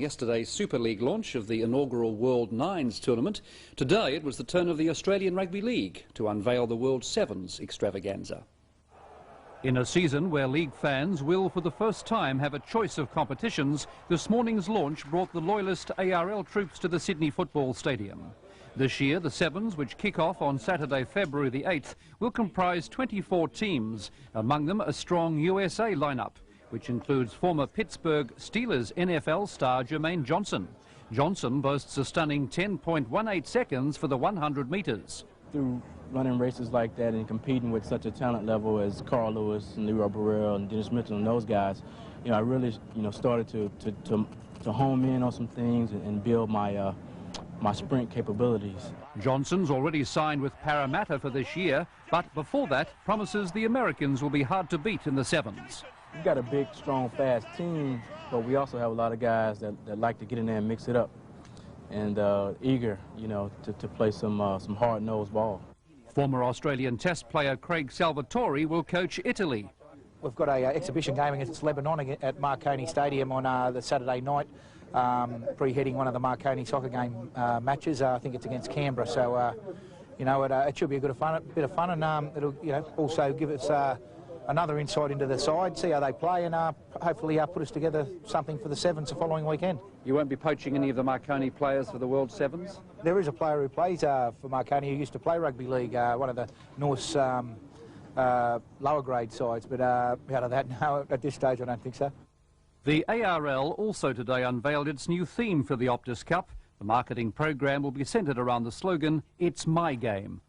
Yesterday's Super League launch of the inaugural World 9's tournament. Today it was the turn of the Australian Rugby League to unveil the World 7's extravaganza. In a season where league fans will for the first time have a choice of competitions, this morning's launch brought the loyalist ARL troops to the Sydney Football Stadium. This year, the 7's, which kick off on Saturday, February the 8th, will comprise 24 teams, among them a strong USA lineup, which includes former Pittsburgh Steelers NFL star Jermaine Johnson. Johnson boasts a stunning 10.18 seconds for the 100 metres. Through running races like that and competing with such a talent level as Carl Lewis and Leroy Burrell and Dennis Mitchell and those guys, I really, started to hone in on some things and build my my sprint capabilities. Johnson's already signed with Parramatta for this year, but before that promises the Americans will be hard to beat in the 7's. We've got a big, strong, fast team, but we also have a lot of guys that like to get in there and mix it up and eager, to play some hard-nosed ball. Former Australian Test player Craig Salvatore will coach Italy. We've got an exhibition game against Lebanon at Marconi Stadium on the Saturday night, pre-heading one of the Marconi soccer game matches. I think it's against Canberra, so it should be a bit of fun, and it'll also give us another insight into the side, see how they play, and hopefully put us together something for the 7's the following weekend. You won't be poaching any of the Marconi players for the World 7's? There is a player who plays for Marconi who used to play rugby league, one of the North's lower grade sides, but out of that, no, at this stage I don't think so. The ARL also today unveiled its new theme for the Optus Cup. The marketing program will be centred around the slogan, "It's my game."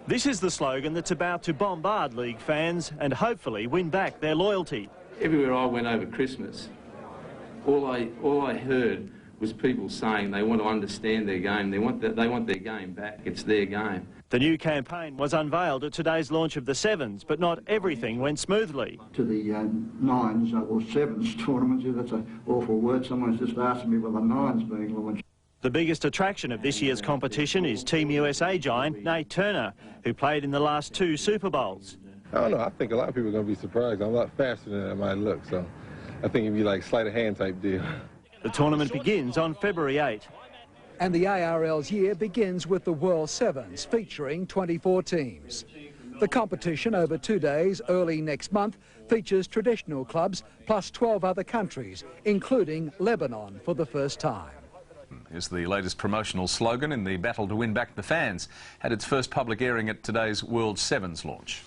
This is the slogan that's about to bombard league fans and hopefully win back their loyalty. Everywhere I went over Christmas, all I heard was people saying they want to understand their game, they want their game back, it's their game. The new campaign was unveiled at today's launch of the 7's, but not everything went smoothly. To the 9's or 7's tournaments, that's an awful word. Someone's just asked me about the 9's being launched. The biggest attraction of this year's competition is Team USA giant Nate Turner, who played in the last 2 Super Bowls. I don't know. I think a lot of people are going to be surprised. I'm a lot faster than I might look, so I think it'd be like sleight of hand type deal. The tournament begins on February 8. And the ARL's year begins with the World 7's, featuring 24 teams. The competition over 2 days, early next month, features traditional clubs plus 12 other countries, including Lebanon for the first time. Is the latest promotional slogan in the battle to win back the fans. Had its first public airing at today's World 7's launch.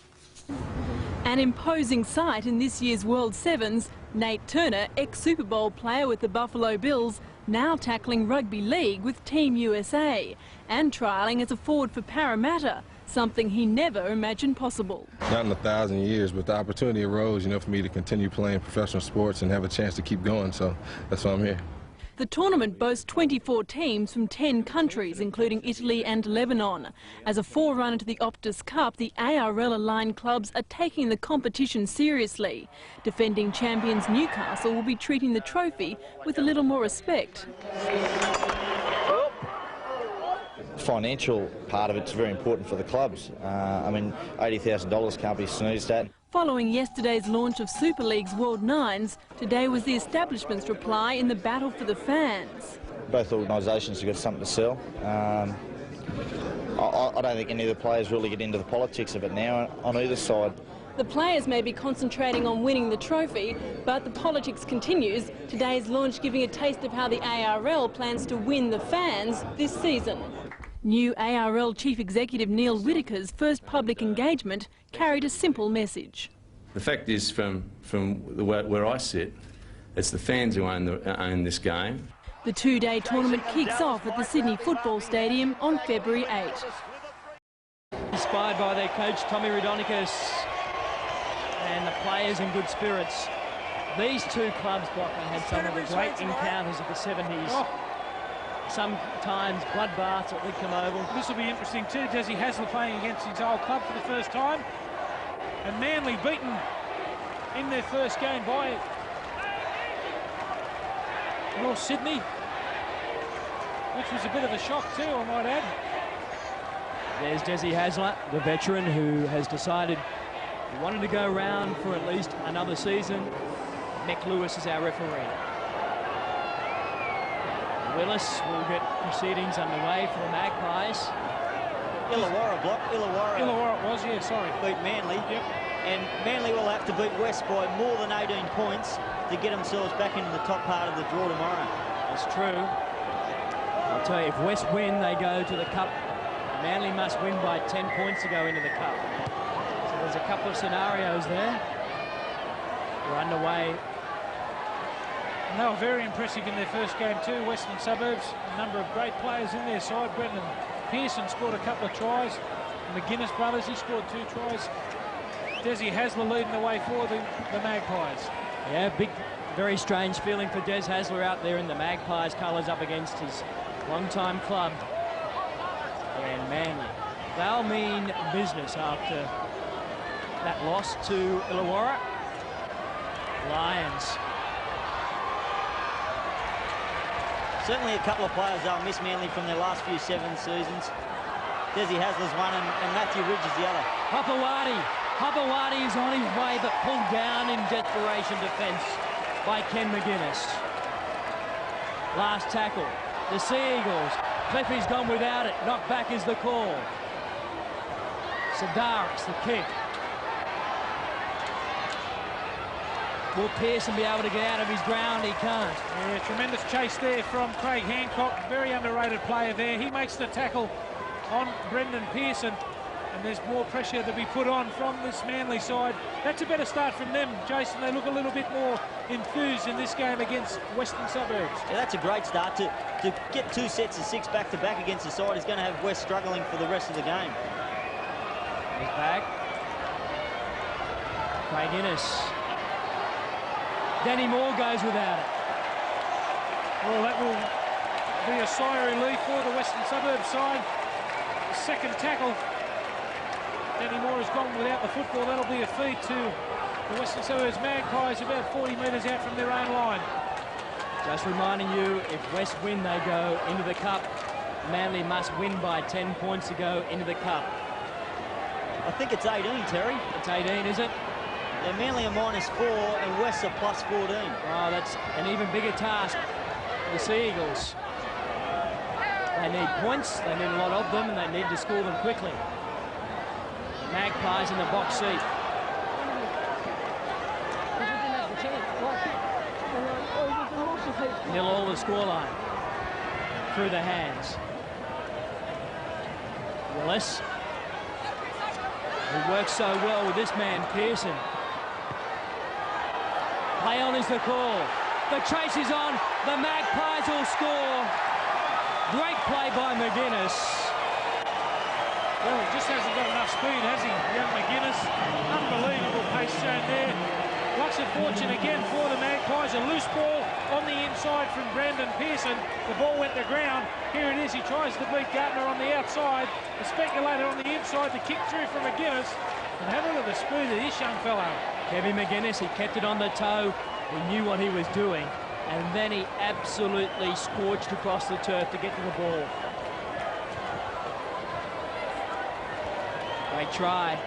An imposing sight in this year's World 7's, Nate Turner, ex-Super Bowl player with the Buffalo Bills, now tackling rugby league with Team USA and trialling as a forward for Parramatta, something he never imagined possible. Not in 1,000 years, but the opportunity arose, for me to continue playing professional sports and have a chance to keep going, so that's why I'm here. The tournament boasts 24 teams from 10 countries, including Italy and Lebanon. As a forerunner to the Optus Cup, the ARL-aligned clubs are taking the competition seriously. Defending champions Newcastle will be treating the trophy with a little more respect. Financial part of it's very important for the clubs. $80,000 can't be snoozed at. Following yesterday's launch of Super League's World 9's, today was the establishment's reply in the battle for the fans. Both organisations have got something to sell. I don't think any of the players really get into the politics of it now on either side. The players may be concentrating on winning the trophy, but the politics continues. Today's launch giving a taste of how the ARL plans to win the fans this season. New ARL Chief Executive Neil Whittaker's first public engagement carried a simple message. The fact is, from where I sit, it's the fans who own this game. The 2-day tournament kicks off at the Sydney Football Stadium on February 8. Inspired by their coach Tommy Raudonikis and the players in good spirits. These 2 clubs, Brockman, had some of the great encounters of the 70s. Sometimes bloodbaths at Lidcombe Oval. This will be interesting too. Desi Hasler playing against his old club for the first time. And Manly beaten in their first game by North Sydney, which was a bit of a shock too, I might add. There's Desi Hasler, the veteran who has decided he wanted to go round for at least another season. Mick Lewis is our referee. Willis will get proceedings underway for the Magpies. Illawarra block. Illawarra it was, yeah, sorry. Beat Manly. Yep. And Manly will have to beat West by more than 18 points to get themselves back into the top part of the draw tomorrow. That's true. I'll tell you, if West win, they go to the Cup. Manly must win by 10 points to go into the Cup. So there's a couple of scenarios there. We're underway. And they were very impressive in their first game too, Western Suburbs. A number of great players in their side. Brendan Pearson scored a couple of tries. The McGuinness brothers, he scored 2 tries. Desi Hasler leading the way for the Magpies. Yeah, big, very strange feeling for Des Hasler out there in the Magpies colours up against his long-time club. And Manly, they'll mean business after that loss to Illawarra. Lions. Certainly a couple of players they'll miss Manly from their last few 7 seasons. Desi Hasler's one and Matthew Ridge is the other. Hopewadi is on his way but pulled down in desperation defence by Ken McGuinness. Last tackle. The Sea Eagles. Cliffy's gone without it. Knocked back is the call. Sedaris, the kick. Will Pearson be able to get out of his ground? He can't. Yeah, tremendous chase there from Craig Hancock. Very underrated player there. He makes the tackle on Brendan Pearson. And there's more pressure to be put on from this Manly side. That's a better start from them, Jason. They look a little bit more enthused in this game against Western Suburbs. Yeah, that's a great start. To get 2 sets of 6 back-to-back against the side is going to have West struggling for the rest of the game. He's back. Craig Innes. Danny Moore goes without it. Well, that will be a sigh of relief for the Western Suburbs side. Second tackle. Danny Moore has gone without the football. That'll be a feed to the Western Suburbs Magpies about 40 metres out from their own line. Just reminding you, if West win, they go into the Cup. Manly must win by 10 points to go into the Cup. I think it's 18, Terry. It's 18, is it? Yeah, Manly are -4 and West are +14. Oh, that's an even bigger task for the Sea Eagles. They need points, they need a lot of them, and they need to score them quickly. Magpies in the box seat. Nil all the scoreline. Through the hands. Willis. Who works so well with this man, Pearson. Play on is the call. The chase is on. The Magpies will score. Great play by McGuinness. Well, he just hasn't got enough speed, has he, young McGuinness? Unbelievable pace shown there. Lucks of fortune again for the Magpies. A loose ball on the inside from Brandon Pearson. The ball went to ground. Here it is. He tries to beat Gardner on the outside. The speculator on the inside. The kick through from McGuinness. And have a look at the speed of this young fellow. Kevin McGuinness, he kept it on the toe. He knew what he was doing. And then he absolutely scorched across the turf to get to the ball. Great try.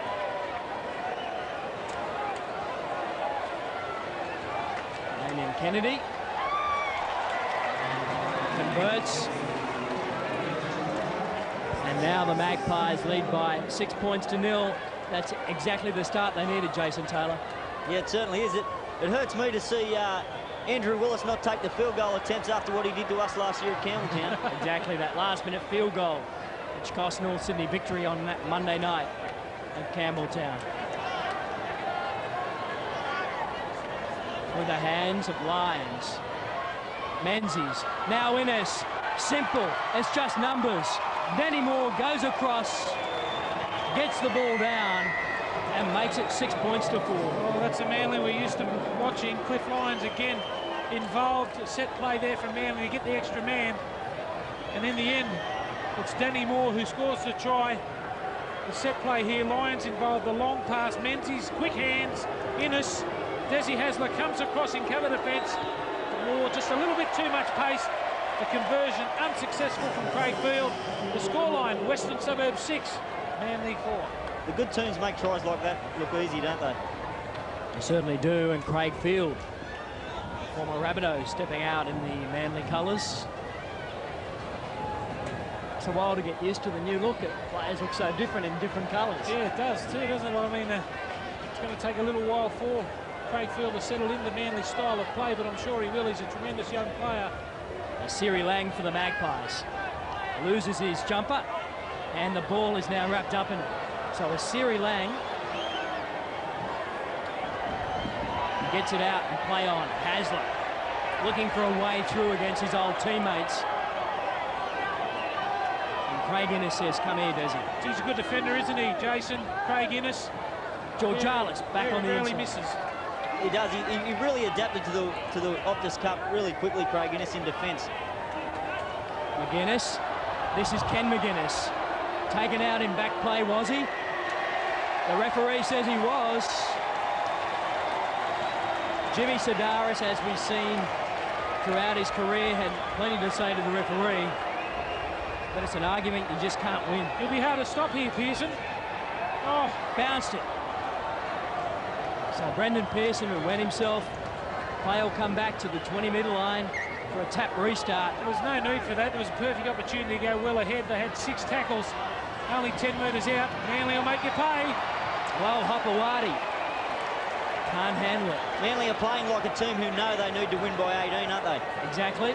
Damien Kennedy converts. And now the Magpies lead by 6 points to 0. That's exactly the start they needed, Jason Taylor. Yeah, it certainly is. It hurts me to see Andrew Willis not take the field goal attempts after what he did to us last year at Campbelltown. Exactly, that last-minute field goal, which cost North Sydney victory on that Monday night at Campbelltown. With the hands of Lions. Menzies, now Innes. Simple, it's just numbers. Danny Moore goes across, gets the ball down, and makes it 6 points to 4. Well, that's a Manly we're used to watching. Cliff Lyons again involved. A set play there from Manly to get the extra man. And in the end, it's Danny Moore who scores the try. The set play here, Lyons involved, the long pass, Menzies, quick hands, Innes. Desi Hasler comes across in cover defence. Moore just a little bit too much pace. The conversion unsuccessful from Craig Field. The scoreline, Western Suburbs 6, Manly 4. The good teams make tries like that look easy, don't they? They certainly do, and Craig Field, former Rabbitoh, stepping out in the Manly colours. takes a while to get used to the new look. Players look so different in different colours. Yeah, it does too, doesn't it? I mean, it's going to take a little while for Craig Field to settle into Manly's style of play, but I'm sure he will. He's a tremendous young player. Siri Lang for the Magpies. Loses his jumper, and the ball is now wrapped up in it. So as Siri Lang gets it out and play on. Hasler looking for a way through against his old teammates. And Craig Innes says, come here, Desi. He's a good defender, isn't he, Jason? Craig Innes. Georgialis back on the inside. Rarely misses. He does. He really adapted to the Optus Cup really quickly, Craig Innes, in defence. McGuinness. This is Ken McGuinness. Taken out in back play, was he? The referee says he was. Jimmy Sedaris, as we've seen throughout his career, had plenty to say to the referee. But it's an argument you just can't win. It'll be hard to stop here, Pearson. Oh, bounced it. So Brendan Pearson, who went himself, play will come back to the 20-metre line for a tap restart. There was no need for that. There was a perfect opportunity to go well ahead. They had 6 tackles, only 10 metres out. Manly will make you pay. Well, Hopewadi can't handle it. Manly are playing like a team who know they need to win by 18, aren't they? Exactly.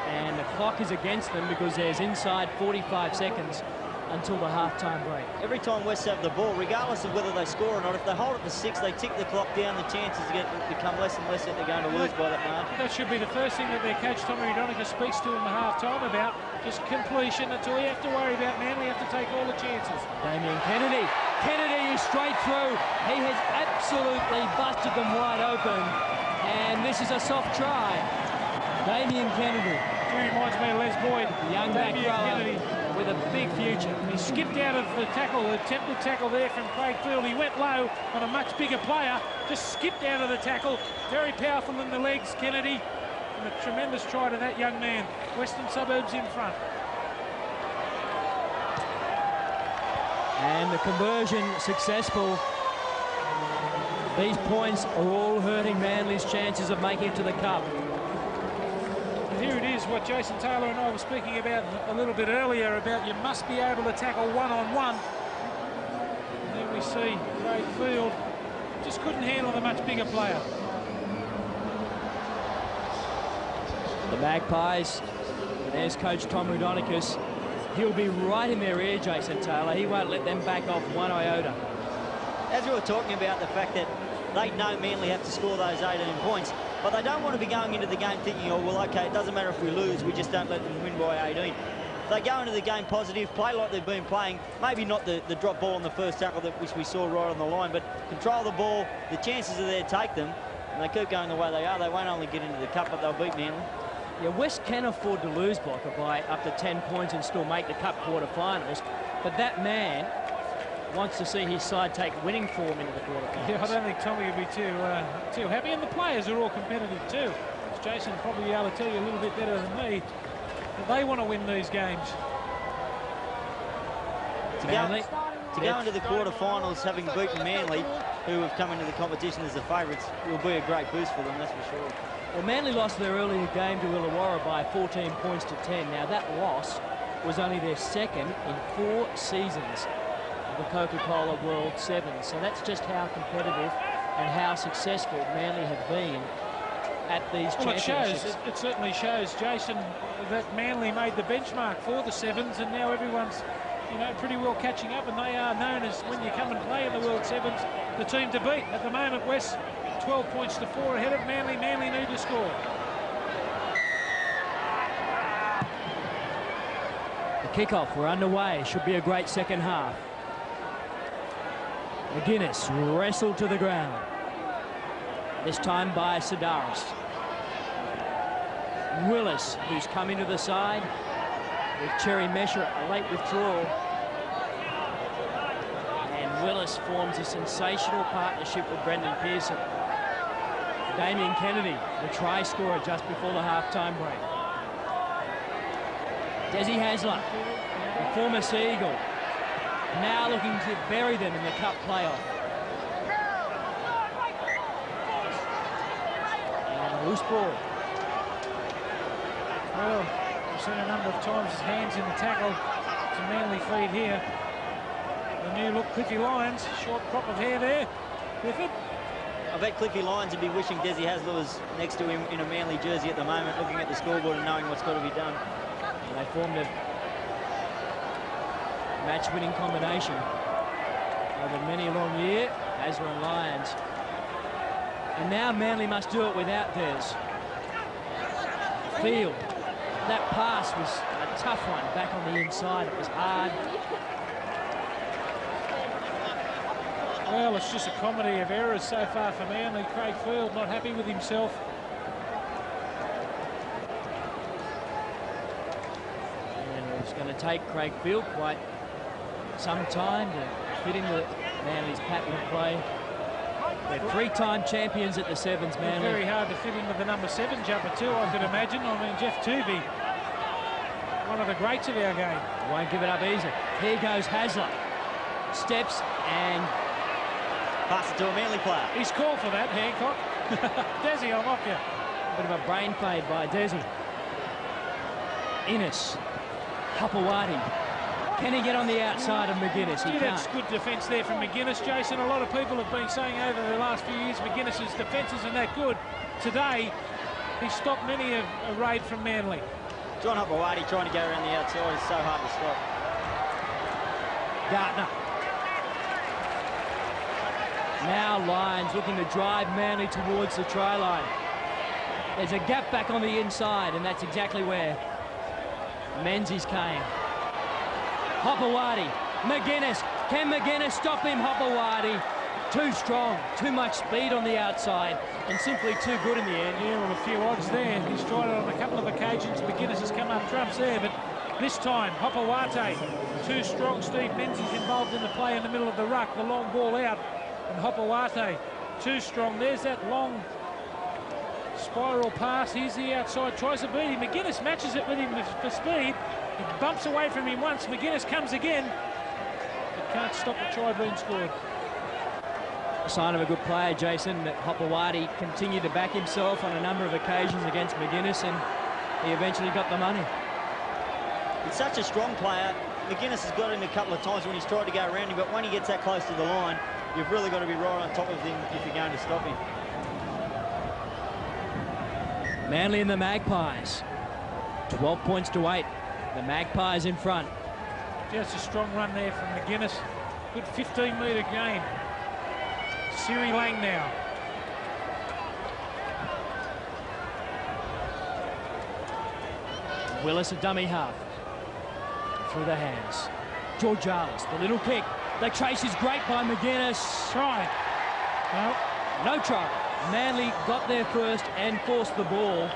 And the clock is against them because there's inside 45 seconds until the half-time break. Every time West have the ball, regardless of whether they score or not, if they hold it to 6, they tick the clock down, the chances become less and less that they're going to lose by that margin. That should be the first thing that their coach, Tommy Ridonica, speaks to in the half-time about. Just completion. That's all you have to worry about, man. We have to take all the chances. Damien Kennedy. Kennedy is straight through. He has absolutely busted them wide open. And this is a soft try. Damien Kennedy. He reminds me of Les Boyd. The young back rower with a big future. He skipped out of the tackle, the attempted tackle there from Craig Field. He went low on a much bigger player, just skipped out of the tackle. Very powerful in the legs, Kennedy. And a tremendous try to that young man. Western Suburbs in front. And the conversion successful. These points are all hurting Manly's chances of making it to the Cup. Here it is, what Jason Taylor and I were speaking about a little bit earlier, about you must be able to tackle one-on-one. And then we see Craig Field just couldn't handle the much bigger player. The Magpies, there's coach Tom Raudonikis. He'll be right in their ear, Jason Taylor. He won't let them back off one iota. As we were talking about the fact that they know Manly have to score those 18 points, but they don't want to be going into the game thinking, oh, well, OK, it doesn't matter if we lose, we just don't let them win by 18. If they go into the game positive, play like they've been playing, maybe not the drop ball on the first tackle which we saw right on the line, but control the ball, the chances are there to take them, and they keep going the way they are, they won't only get into the Cup, but they'll beat Manly. Yeah, West can afford to lose, Blocker, by up to 10 points and still make the Cup quarterfinals, but that man wants to see his side take winning form into the quarterfinals. Yeah, I don't think Tommy would be too happy, and the players are all competitive too. As Jason will probably be able to tell you a little bit better than me, but they want to win these games. To go into the quarterfinals, having beaten Manly, who have come into the competition as the favourites, will be a great boost for them, that's for sure. Well, Manly lost their earlier game to Illawarra by 14 points to 10. Now, that loss was only their second in 4 seasons of the Coca-Cola World Sevens. So that's just how competitive and how successful Manly have been at these championships. It certainly shows, Jason, that Manly made the benchmark for the Sevens, and now everyone's, you know, pretty well catching up, and they are known as, when you come and play in the World Sevens, the team to beat. At the moment, West 12 points to 4 ahead of Manly. Manly need to score. The kickoff, we're underway. Should be a great second half. McGuinness wrestled to the ground. This time by Sedaris. Willis, who's coming to the side with Cherry Mesher, a late withdrawal. And Willis forms a sensational partnership with Brendan Pearson. Damien Kennedy, the try scorer just before the half-time break. Desi Hasler, the former Sea Eagle, now looking to bury them in the Cup playoff. And a loose ball. Well, seen a number of times his hands in the tackle. It's a Manly feed here. The new look Cliffy Lyons, short crop of hair there. Clifford. I bet Cliffy Lyons would be wishing Desi Hasler was next to him in a Manly jersey at the moment, looking at the scoreboard and knowing what's got to be done. And they formed a match-winning combination over many a long year, Hasler and Lyons. And now Manly must do it without Des. Field. That pass was a tough one back on the inside. It was hard. Well, it's just a comedy of errors so far for Manly. Craig Field not happy with himself. And it's going to take Craig Field quite some time to fit into Manly's pattern of play. They're three-time champions at the Sevens, Manly. Very hard to fit in with the number 7 jumper too, I could imagine. I mean, Jeff Tooby, one of the greats of our game. Won't give it up easy. Here goes Hasler. Steps and pass it to a Manly player. He's called for that, Hancock. Desi, I'll mock you. Bit of a brain fade by Desi. Innes. Hopewadi. Can he get on the outside of McGuinness? He can't. That's good defence there from McGuinness, Jason. A lot of people have been saying over the last few years McGuinness's defence isn't that good. Today, he stopped many a raid from Manly. John Hopewadi trying to go around the outside is so hard to stop. Gardner. Now Lyons looking to drive Manly towards the try line. There's a gap back on the inside, and that's exactly where Menzies came. Hopewadi, McGuinness. Can McGuinness stop him? Hopewadi. Too strong, too much speed on the outside, and simply too good in the end. Yeah, well, a few odds there. He's tried it on a couple of occasions. McGuinness has come up trumps there, but this time, Hopewadi, too strong. Steve Menzies involved in the play in the middle of the ruck, the long ball out, and Hopewadi, too strong. There's that long spiral pass. Here's the outside, tries to beat him. McGuinness matches it with him for speed. He bumps away from him once. McGuinness comes again, but can't stop the try being scored. A sign of a good player, Jason, that Hopewadi continued to back himself on a number of occasions against McGuinness, and he eventually got the money. He's such a strong player. McGuinness has got him a couple of times when he's tried to go around him, but when he gets that close to the line, you've really got to be right on top of him if you're going to stop him. Manly and the Magpies. 12 points to 8. The Magpies in front. Just a strong run there from McGuinness. Good 15-metre gain. Siri Lang now. Willis a dummy half. Through the hands. Georgialis, the little kick. The chase is great by McGuinness. Try. No try. Manly got there first and forced the ball.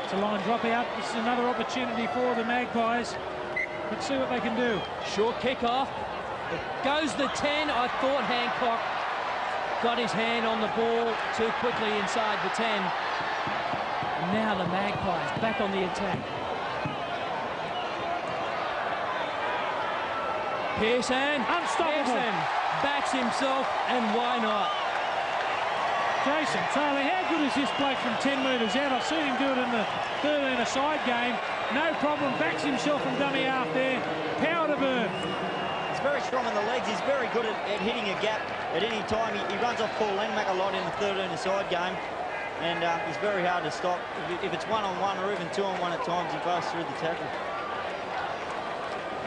It's a line drop out. This is another opportunity for the Magpies. Let's see what they can do. Short kick off. It goes the 10. I thought Hancock got his hand on the ball too quickly inside the 10. And now the Magpies back on the attack. Pearson. Unstoppable. Pearson backs himself, and why not? Jason Taylor, how good is this bloke from 10 metres out? I've seen him do it in the 13-a-side game. No problem, backs himself from dummy half there. Power to burn. He's very strong on the legs. He's very good at hitting a gap at any time. He runs off Paul Lenmack a lot in the 13-a-side game, and he's very hard to stop. If it's one-on-one or even two-on-one at times, he goes through the tackle.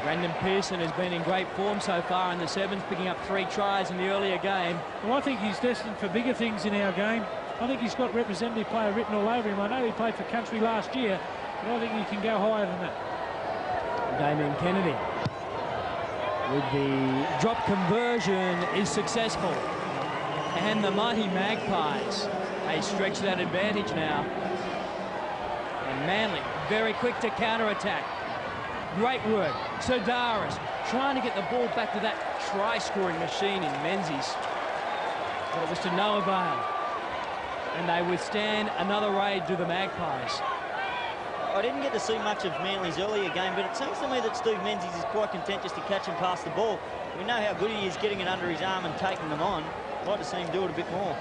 Brandon Pearson has been in great form so far in the Sevens, picking up 3 tries in the earlier game. Well, I think he's destined for bigger things in our game. I think he's got representative player written all over him. I know he played for country last year, but I think he can go higher than that. Damien Kennedy with the drop conversion is successful. And the mighty Magpies, they stretch that advantage now. And Manly very quick to counter-attack. Great work. Sodaris trying to get the ball back to that try-scoring machine in Menzies. But it was to no avail. And they withstand another raid to the Magpies. I didn't get to see much of Manly's earlier game, but it seems to me that Steve Menzies is quite content just to catch and pass the ball. We know how good he is getting it under his arm and taking them on. I'd like to see him do it a bit more.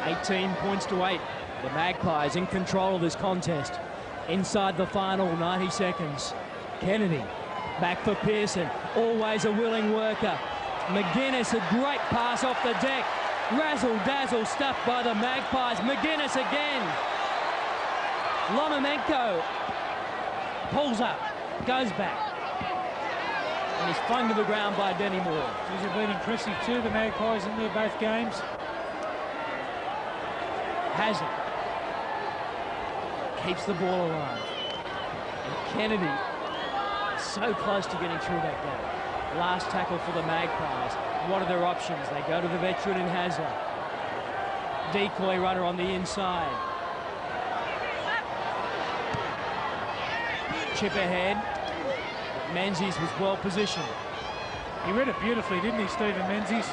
18 points to 8. The Magpies in control of this contest. Inside the final 90 seconds. Kennedy back for Pearson. Always a willing worker. McGuinness, a great pass off the deck. Razzle-dazzle stuff by the Magpies. McGuinness again. Lomamenko pulls up, goes back. And he's flung to the ground by Denny Moore. These have been impressive too, the Magpies in their both games. Hazard keeps the ball alive. And Kennedy so close to getting through that gap. Last tackle for the Magpies. What are their options? They go to the veteran in Hazard. Decoy runner on the inside. Chip ahead. Menzies was well positioned. He read it beautifully, didn't he, Stephen Menzies?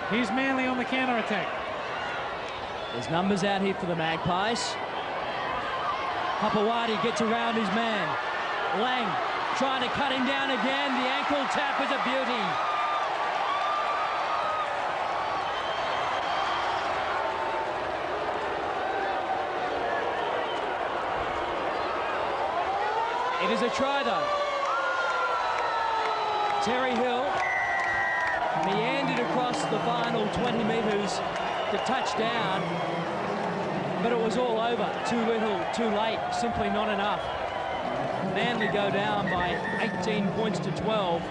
Here's Manly on the counter-attack. There's numbers out here for the Magpies. Hopewadi gets around his man. Lang trying to cut him down again. The ankle tap is a beauty. It is a try, though. Terry Hill meandered across the final 20 metres to touchdown, but it was all over. Too little, too late, simply not enough. Manly go down by 18 points to 12.